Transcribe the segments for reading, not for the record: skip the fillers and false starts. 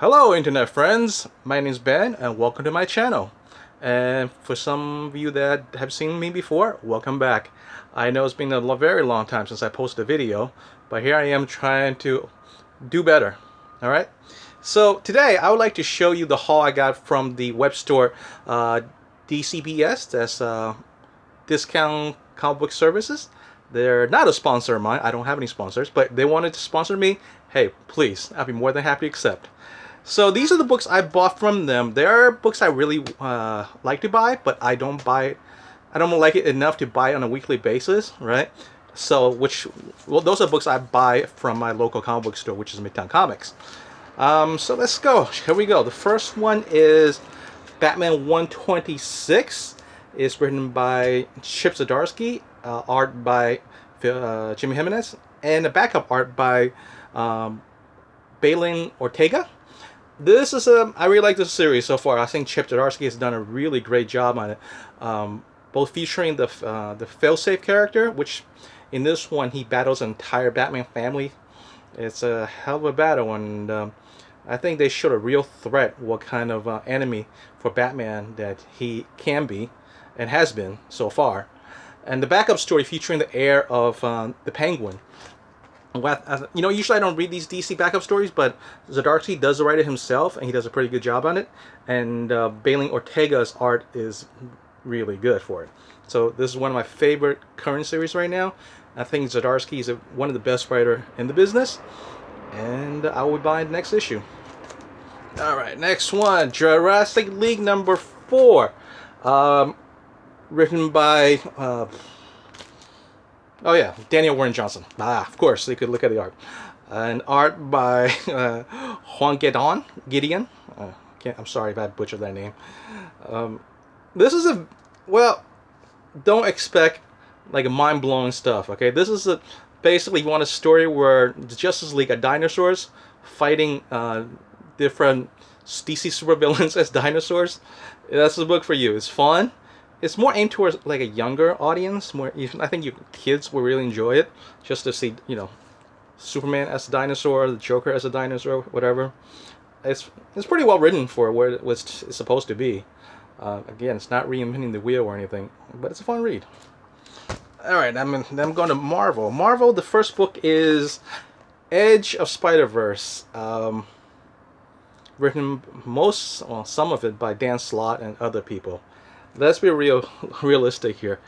Hello internet friends, my name is Ben and welcome to my channel. And for some of you that have seen me before, welcome back. I know it's been a very long time since I posted a video, but here I am trying to do better. Alright? So today I would like to show you the haul I got from the web store DCBS, that's Discount Comic Book Services. They're not a sponsor of mine, I don't have any sponsors, but they wanted to sponsor me. Hey, please, I'd be more than happy to accept. So these are the books I bought from them. They are books I really like to buy, but I don't like it enough to buy on a weekly basis, right? So those are books I buy from my local comic book store, which is Midtown Comics. So let's go. Here we go. The first one is Batman 126. It's written by Chip Zdarsky, art by Jimmy Jimenez, and the backup art by Balin Ortega. This is I really like this series so far. I think Chip Zdarsky has done a really great job on it, both featuring the failsafe character, which in this one he battles an entire Batman family. It's a hell of a battle, and I think they showed a real threat, what kind of enemy for Batman that he can be and has been so far. And the backup story featuring the heir of the Penguin. You know, usually I don't read these DC backup stories, but Zdarsky does write it himself, and he does a pretty good job on it. And Balin Ortega's art is really good for it. So this is one of my favorite current series right now. I think Zdarsky is one of the best writers in the business, and I will buy the next issue. All right, next one, Jurassic League number 4, written by. Oh yeah, Daniel Warren Johnson. Of course, you could look at the art. And art by Juan Gideon. I'm sorry if I butchered that name. This is don't expect like a mind-blowing stuff, okay? This is basically you want a story where the Justice League are dinosaurs fighting different DC supervillains as dinosaurs. That's the book for you. It's fun. It's more aimed towards like a younger audience. I think you kids will really enjoy it, just to see, you know, Superman as a dinosaur, the Joker as a dinosaur, whatever. It's pretty well written for what it's supposed to be. Again, it's not reinventing the wheel or anything, but it's a fun read. All right, I'm going to Marvel. Marvel, the first book is Edge of Spider-Verse, written some of it by Dan Slott and other people. Let's be realistic here.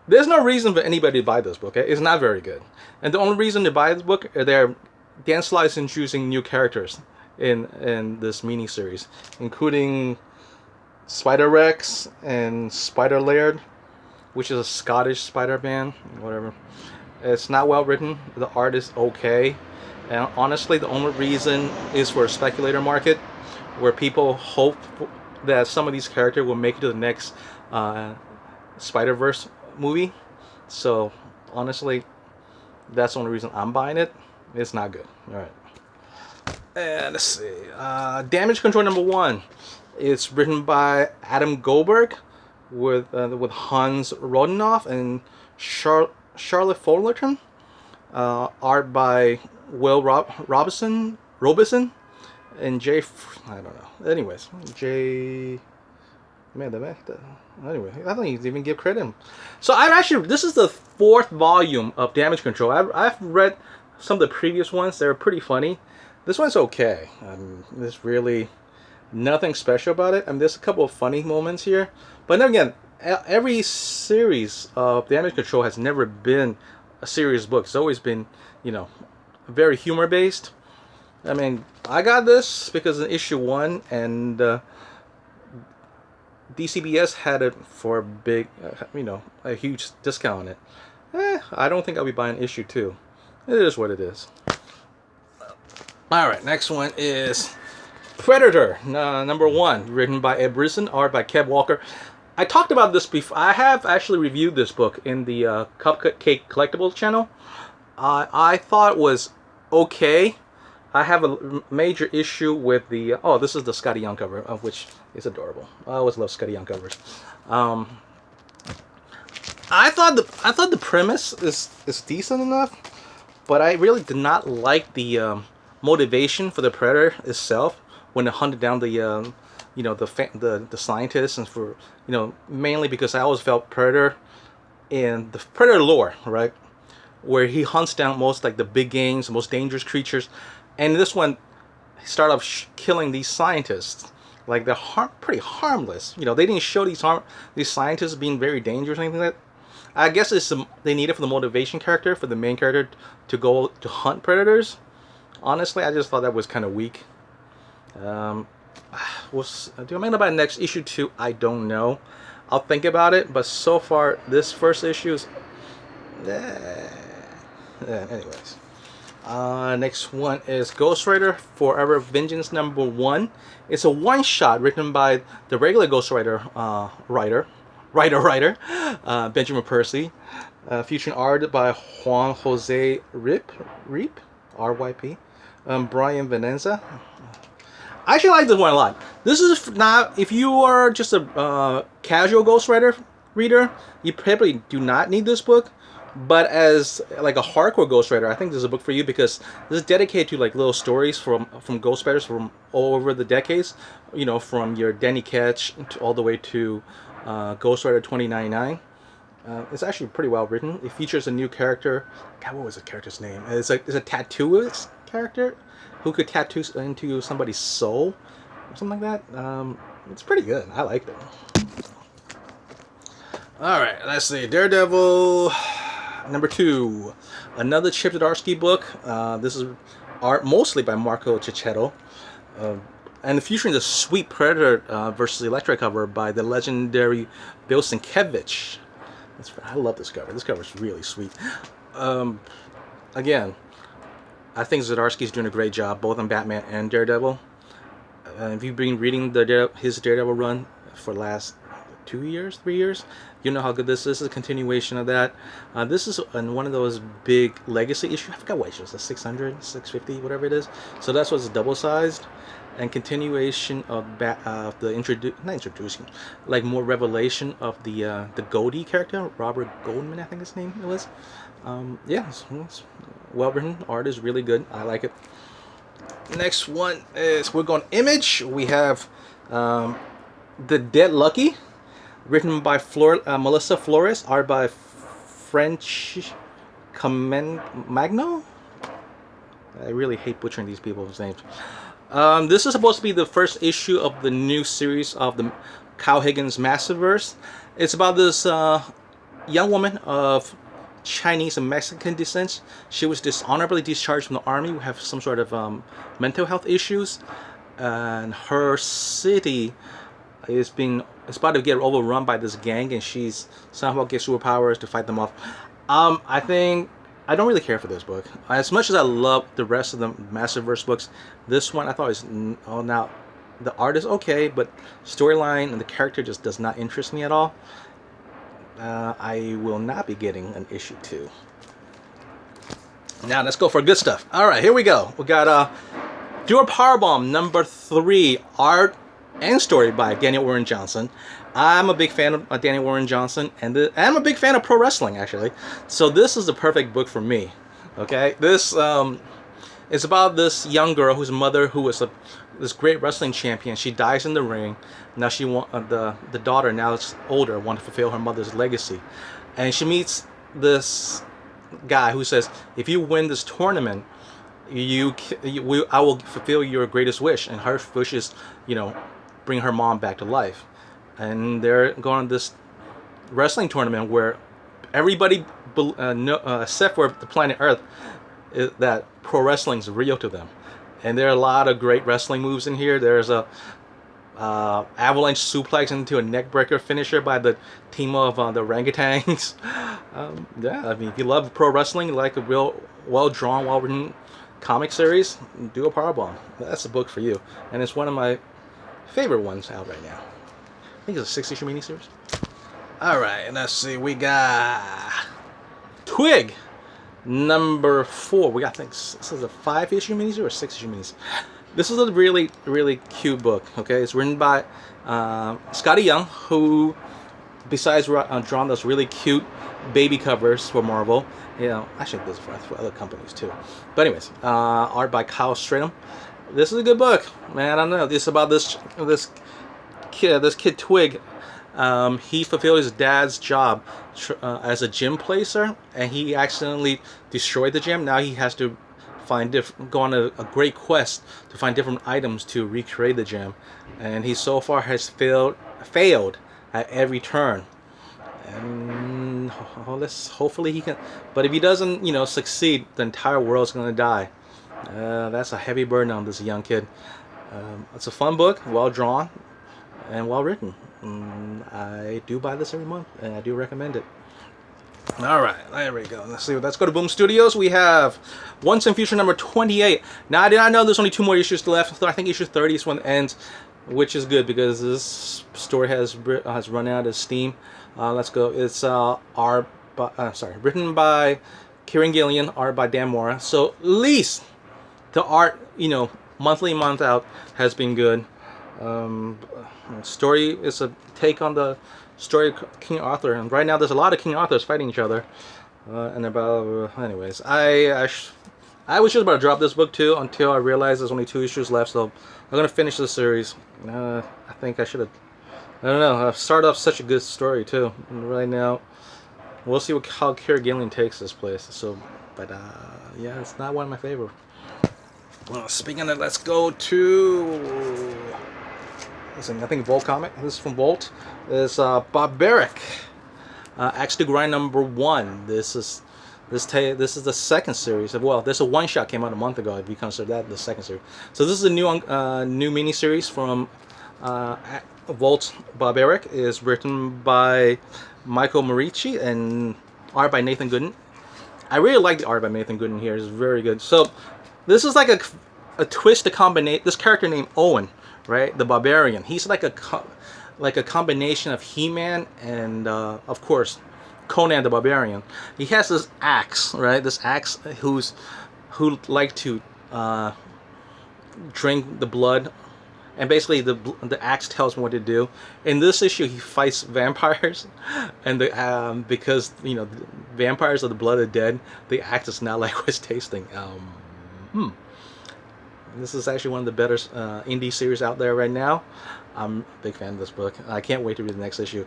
There's no reason for anybody to buy this book. It's not very good. And the only reason to buy this book are Dan Slott is introducing new characters in this mini-series, including Spider-Rex and Spider-Laird, which is a Scottish Spider-Man, whatever. It's not well written. The art is okay. And honestly, the only reason is for a speculator market, where people hope that some of these characters will make it to the next Spider-Verse movie. So honestly, that's the only reason I'm buying it. It's not good. All right. And let's see. Damage Control number 1. It's written by Adam Goldberg with Hans Rodenoff and Charlotte Fullerton. Art by Will Robison and I don't know. Anyways, anyway, I don't even give credit. So this is the 4th volume of Damage Control. I've read some of the previous ones. They're pretty funny. This one's okay. There's really nothing special about it. There's a couple of funny moments here, but then again, every series of Damage Control has never been a serious book. It's always been, you know, very humor based. I got this because in issue 1, and DCBS had it for a big, a huge discount on it. I don't think I'll be buying issue 2. It is what it is. Alright, next one is Predator, number 1, written by Ed Brisson, art by Kev Walker. I talked about this before. I have actually reviewed this book in the Cupcake Collectibles channel. I thought it was okay. I have a major issue with the this is the Scotty Young cover, of which is adorable. I always love Scotty Young covers. I thought the premise is decent enough, but I really did not like the motivation for the Predator itself, when they hunted down the you know, the scientists, and for, you know, mainly because I always felt Predator in the Predator lore, right, where he hunts down most like the big games, the most dangerous creatures, and this one he started off killing these scientists. Like they're pretty harmless. You know, they didn't show these scientists being very dangerous or anything like that. I guess they need it for the motivation character, for the main character to go to hunt predators. Honestly, I just thought that was kind of weak. Do I mean about next issue 2? I don't know. I'll think about it. But so far, this first issue is. Anyways. Next one is Ghost Rider Forever Vengeance #1. It's a one-shot written by the regular Ghost Rider writer, Benjamin Percy, featuring art by Juan Jose Reap, RYP, Brian Venenza. I actually like this one a lot. This is not, if you are just a casual Ghost Rider reader, you probably do not need this book. But as like a hardcore Ghost Rider, I think this is a book for you, because this is dedicated to like little stories from Ghost Riders from all over the decades. You know, from your Danny Ketch all the way to Ghost Rider 2099. It's actually pretty well written. It features a new character. God, what was the character's name? It's a tattooist character who could tattoo into somebody's soul or something like that. It's pretty good. I liked it. All right, let's see. Daredevil #2, another Chip Zdarsky book. This is art mostly by Marco Cicchetto, and featuring the sweet Predator versus Elektra cover by the legendary Bill Sienkiewicz. I love this cover. This cover is really sweet. Again, I think Zdarsky's doing a great job both on Batman and Daredevil. If you've been reading his Daredevil run for the last 2 years, 3 years, you know how good this is. This is a continuation of that. This is one of those big legacy issues. I forgot what issue it is, 600, 650, whatever it is. So that's what's double-sized. And continuation of not introducing, like more revelation of the Goldie character, Robert Goldman, I think his name was. Yeah, it's well written. Art is really good. I like it. Next one is, we're going Image. We have The Dead Lucky, written by Melissa Flores, art by French Magno. I really hate butchering these people's names. This is supposed to be the first issue of the new series of the Kyle Higgins Massiverse. It's about this young woman of Chinese and Mexican descent. She was dishonorably discharged from the army. We have some sort of mental health issues, and her city is about to get overrun by this gang, and she's somehow gets superpowers to fight them off. I don't really care for this book. As much as I love the rest of the Massiverse books, this one I thought was, now the art is okay, but storyline and the character just does not interest me at all. I will not be getting an issue 2. Now let's go for good stuff. All right, here we go. We got Do a Powerbomb #3, art and story by Daniel Warren Johnson. I'm a big fan of Daniel Warren Johnson, and I'm a big fan of pro wrestling, actually. So this is the perfect book for me. Okay, this is about this young girl whose mother, who was this great wrestling champion. She dies in the ring. Now she the daughter, now it's older, wants to fulfill her mother's legacy, and she meets this guy who says, if you win this tournament, I will fulfill your greatest wish. And her wish is, bring her mom back to life. And they're going on this wrestling tournament where everybody, except for the planet Earth, that pro wrestling is real to them. And there are a lot of great wrestling moves in here. There's a avalanche suplex into a neckbreaker finisher by the team of the orangutans. Yeah, I mean, if you love pro wrestling, you like a real well-drawn, well-written comic series, Do a Powerbomb. That's the book for you. And it's one of my favorite ones out right now. I think it's a 6-issue miniseries. Alright, let's see. We got Twig #4. We got, I think, this is a 5-issue miniseries or 6-issue miniseries. This is a really, really cute book. Okay, it's written by Scotty Young, who, besides drawing those really cute baby covers for Marvel, actually does for other companies too. But anyways, art by Kyle Stratham. This is a good book, man. I don't know. It's about this kid Twig. He fulfilled his dad's job as a gym placer, and he accidentally destroyed the gym. Now he has to go on a great quest to find different items to recreate the gym, and he so far has failed at every turn. And hopefully he can. But if he doesn't, succeed, the entire world's gonna die. That's a heavy burden on this young kid. It's a fun book, well drawn, and well written. I do buy this every month, and I do recommend it. All right, there we go. Let's see. Let's go to Boom Studios. We have Once in Future number 28. Now, I did not know there's only 2 more issues left. I think issue 30 is when it ends, which is good because this story has run out of steam. Let's go. It's written by Kieran Gillian, art by Dan Mora. So at least the art, month out, has been good. Story is a take on the story of King Arthur, and right now there's a lot of King Arthurs fighting each other. Anyways, I was just about to drop this book too until I realized there's only 2 issues left, so I'm gonna finish the series. I think I should have. I don't know. I've started off such a good story too. And right now, we'll see how Kieran Gillian takes this place. So, but yeah, it's not one of my favorite. Well, speaking of, let's go to. Listen, I think Volt comic. This is from Volt. It's Barbaric. Axe to Grind number 1. This is the second series. Well, there's a one-shot came out a month ago. If you consider that the second series. So this is a new mini series from Volt. Barbaric is written by Michael Morici and art by Nathan Gooden. I really like the art by Nathan Gooden here. It's very good. So this is like a twist to combine this character named Owen, right? The Barbarian. He's like a combination of He-Man and of course Conan the Barbarian. He has this axe, right? This axe who like to drink the blood, and basically the axe tells him what to do. In this issue, he fights vampires, and because vampires are the blood of the dead, the axe is not like what's tasting. This is actually one of the better indie series out there right now. I'm a big fan of this book. I can't wait to read the next issue.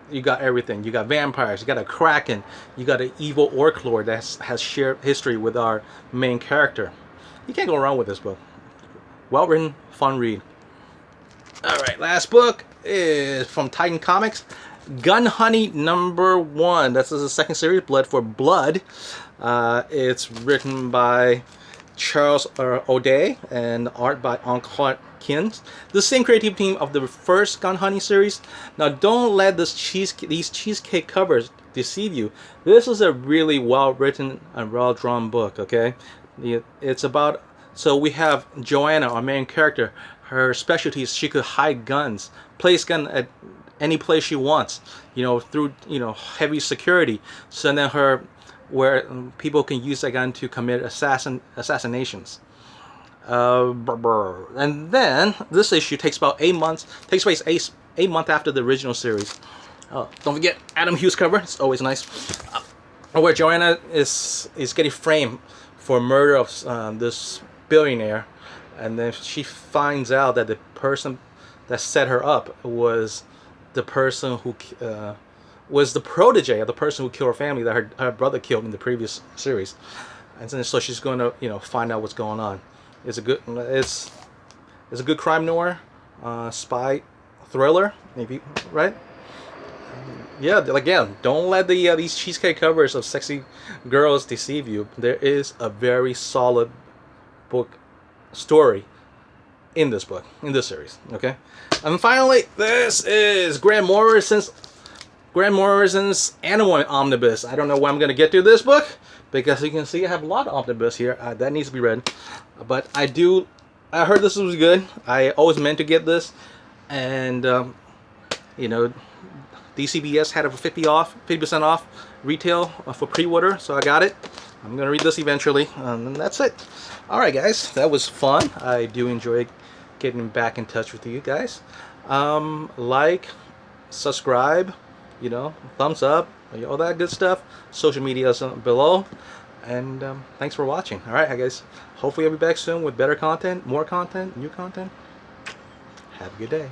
You got everything. You got vampires. You got a kraken. You got an evil orc lord that has shared history with our main character. You can't go wrong with this book. Well written, fun read. All right, last book is from Titan Comics, Gun Honey number 1. This is the second series, Blood for Blood. It's written by Charles O'Day and art by Ankh Kins. The same creative team of the first Gun Honey series. Now, don't let these cheesecake covers deceive you. This is a really well written and well drawn book. Okay, it's about. So we have Joanna, our main character. Her specialty is she could hide guns, place gun at any place she wants. Through heavy security. So then where people can use that gun to commit assassinations. And then this issue takes about 8 months. Takes place 8 months after the original series. Don't forget Adam Hughes cover. It's always nice. Where Joanna is getting framed for murder of this billionaire, and then she finds out that the person that set her up was the person who was the protege of the person who killed her family that her brother killed in the previous series, and so she's going to find out what's going on. It's a good crime noir, spy thriller, maybe, right? Yeah, again, don't let these cheesecake covers of sexy girls deceive you. There is a very solid book story in this series. Okay, and finally, this is Grant Morrison's Animal Omnibus. I don't know when I'm going to get to this book, because you can see I have a lot of omnibus here that needs to be read. But I heard this was good. I always meant to get this, and DCBS had it for 50% off retail for pre-order, so I got it. I'm gonna read this eventually, and that's it. All right, guys, that was fun. I do enjoy getting back in touch with you guys. Like, subscribe, thumbs up, all that good stuff. Social media is below. And thanks for watching. All right, guys. Hopefully I'll be back soon with better content, more content, new content. Have a good day.